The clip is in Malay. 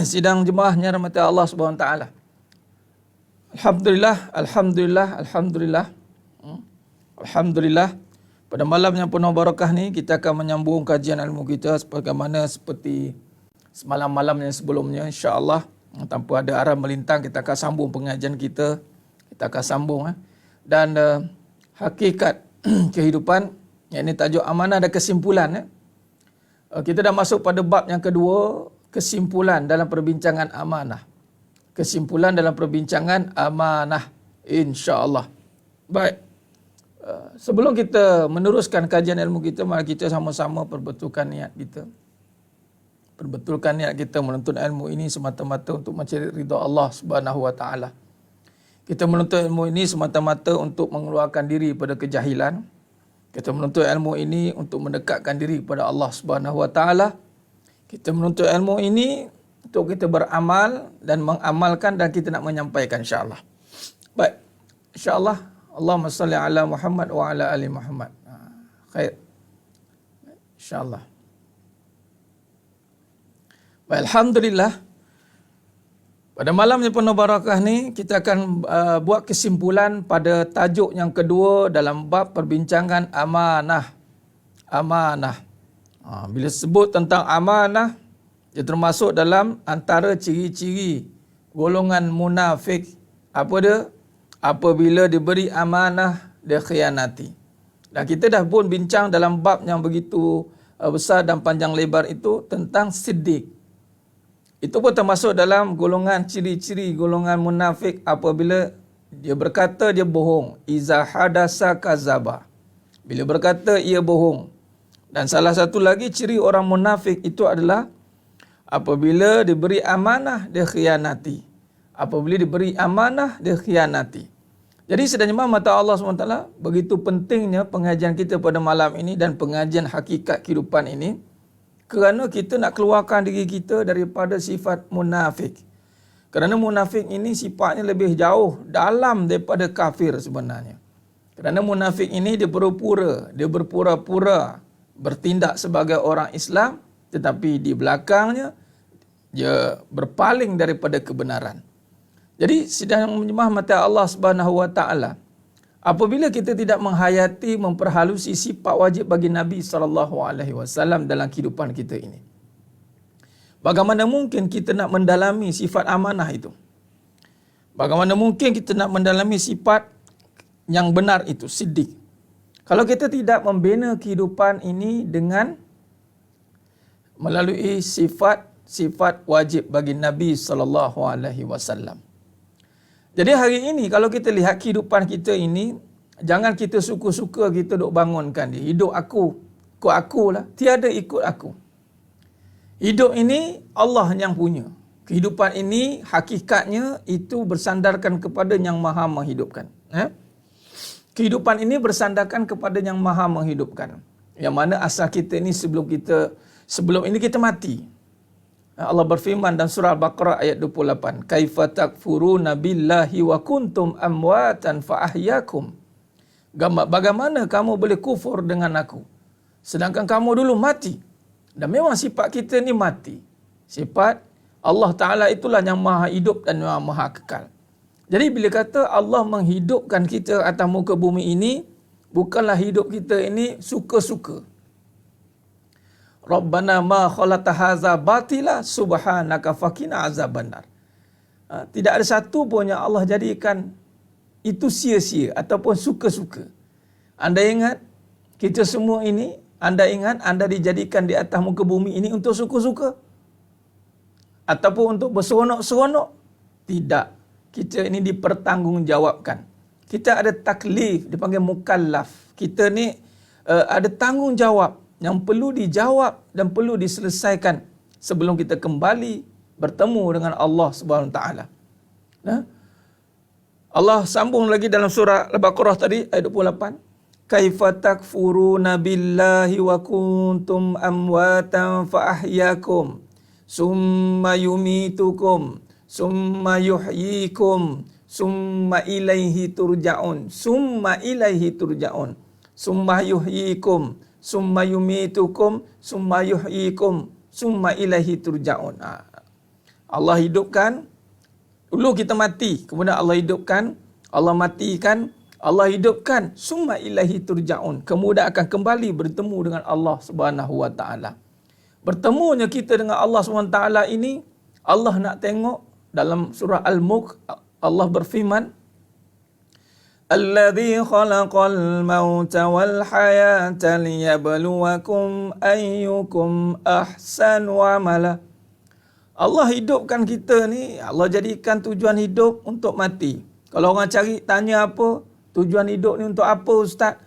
Sidang jemaahnya rahmati Allah Subhanahu wa taala. Alhamdulillah. Alhamdulillah. Pada malam yang penuh barakah ni kita akan menyambung kajian ilmu kita seperti semalam-malam yang sebelumnya, insya-Allah. Tanpa ada arah melintang, kita akan sambung pengajian kita. Kita akan sambung dan hakikat kehidupan, yang ini tajuk amanah dan kesimpulan. Kita dah masuk pada bab yang kedua, kesimpulan dalam perbincangan amanah. Kesimpulan dalam perbincangan amanah, insya-Allah. Baik. Sebelum kita meneruskan kajian ilmu kita, mari kita sama-sama perbetulkan niat kita. Perbetulkan niat kita menuntut ilmu ini semata-mata untuk mencari ridha Allah Subhanahu wa taala. Kita menuntut ilmu ini semata-mata untuk mengeluarkan diri pada kejahilan. Kita menuntut ilmu ini untuk mendekatkan diri kepada Allah Subhanahu wa taala. Kita menuntut ilmu ini untuk kita beramal dan mengamalkan, dan kita nak menyampaikan, insya-Allah. Baik. Insya-Allah. Allahumma salli ala Muhammad wa ala ali Muhammad. Khair. InsyaAllah. Baik, alhamdulillah. Pada malam yang penuh barakah ni, kita akan buat kesimpulan pada tajuk yang kedua dalam bab perbincangan amanah. Amanah. Bila sebut tentang amanah, dia termasuk dalam antara ciri-ciri golongan munafik. Apa dia? Apabila diberi amanah, dia khianati. Dan kita dah pun bincang dalam bab yang begitu besar dan panjang lebar itu tentang siddiq. Itu pun termasuk dalam golongan ciri-ciri golongan munafik. Apabila dia berkata, dia bohong. Iza hadasa kazaba. Bila berkata, ia bohong. Dan salah satu lagi ciri orang munafik itu adalah apabila diberi amanah, dia khianati. Apabila diberi amanah, dia khianati. Jadi sedang jemaah mata Allah SWT, begitu pentingnya pengajian kita pada malam ini dan pengajian hakikat kehidupan ini, kerana kita nak keluarkan diri kita daripada sifat munafik. Kerana munafik ini sifatnya lebih jauh dalam daripada kafir sebenarnya. Kerana munafik ini dia berpura-pura bertindak sebagai orang Islam, tetapi di belakangnya dia berpaling daripada kebenaran. Jadi sidang jemaah mata Allah Subhanahu wa taala, apabila kita tidak menghayati, memperhalusi sifat wajib bagi Nabi sallallahu alaihi wasallam dalam kehidupan kita ini, bagaimana mungkin kita nak mendalami sifat amanah itu? Bagaimana mungkin kita nak mendalami sifat yang benar itu, siddiq, kalau kita tidak membina kehidupan ini dengan melalui sifat wajib bagi Nabi sallallahu alaihi wasallam. Jadi hari ini kalau kita lihat kehidupan kita ini, jangan kita suka-suka kita duk bangunkan dia. Hidup aku, ikut akulah. Tiada ikut aku. Hidup ini Allah yang punya. Kehidupan ini hakikatnya itu bersandarkan kepada yang maha menghidupkan. Kehidupan ini bersandarkan kepada yang maha menghidupkan. Yang mana asal kita ini sebelum ini kita mati. Allah berfirman dalam surah Al-Baqarah ayat 28. Kaifa takfuruna billahi wa kuntum amwatan fa ahyakum. Bagaimana kamu boleh kufur dengan aku sedangkan kamu dulu mati? Dan memang sifat kita ni mati. Sifat Allah Ta'ala itulah yang maha hidup dan yang maha kekal. Jadi bila kata Allah menghidupkan kita atas muka bumi ini, bukanlah hidup kita ini suka-suka. Rabbana ma khalaqta hadza batila subhanaka faqina azabannar. Tidak ada satu pun yang Allah jadikan itu sia-sia ataupun suka-suka. Anda ingat kita semua ini, anda ingat anda dijadikan di atas muka bumi ini untuk suka-suka? Ataupun untuk berseronok-seronok? Tidak. Kita ini dipertanggungjawabkan. Kita ada taklif, dipanggil mukallaf. Kita ni ada tanggungjawab yang perlu dijawab dan perlu diselesaikan sebelum kita kembali bertemu dengan Allah Subhanahu taala. Allah sambung lagi dalam surah Al-Baqarah tadi ayat 28. Kaifa takfuruna billahi wa kuntum amwatan fa ahyakum summa yumitukum summa yuhyikum summa ilaihi turja'un summa yuhyikum summa yumitukum summa yuhyikum summa ilaihi turja'un. Allah hidupkan, dulu kita mati, kemudian Allah hidupkan, Allah matikan, Allah hidupkan, summa ilaihi turja'un. Kemudian akan kembali bertemu dengan Allah Subhanahu wa taala. Bertemunya kita dengan Allah Subhanahu wa taala ini, Allah nak tengok dalam surah Al-Mulk, Allah berfirman, Alladzi khalaqal mauta wal hayata liyabluwakum ayyukum ahsanu amala. Allah hidupkan kita ni, Allah jadikan tujuan hidup untuk mati. Kalau orang tanya apa, tujuan hidup ni untuk apa ustaz?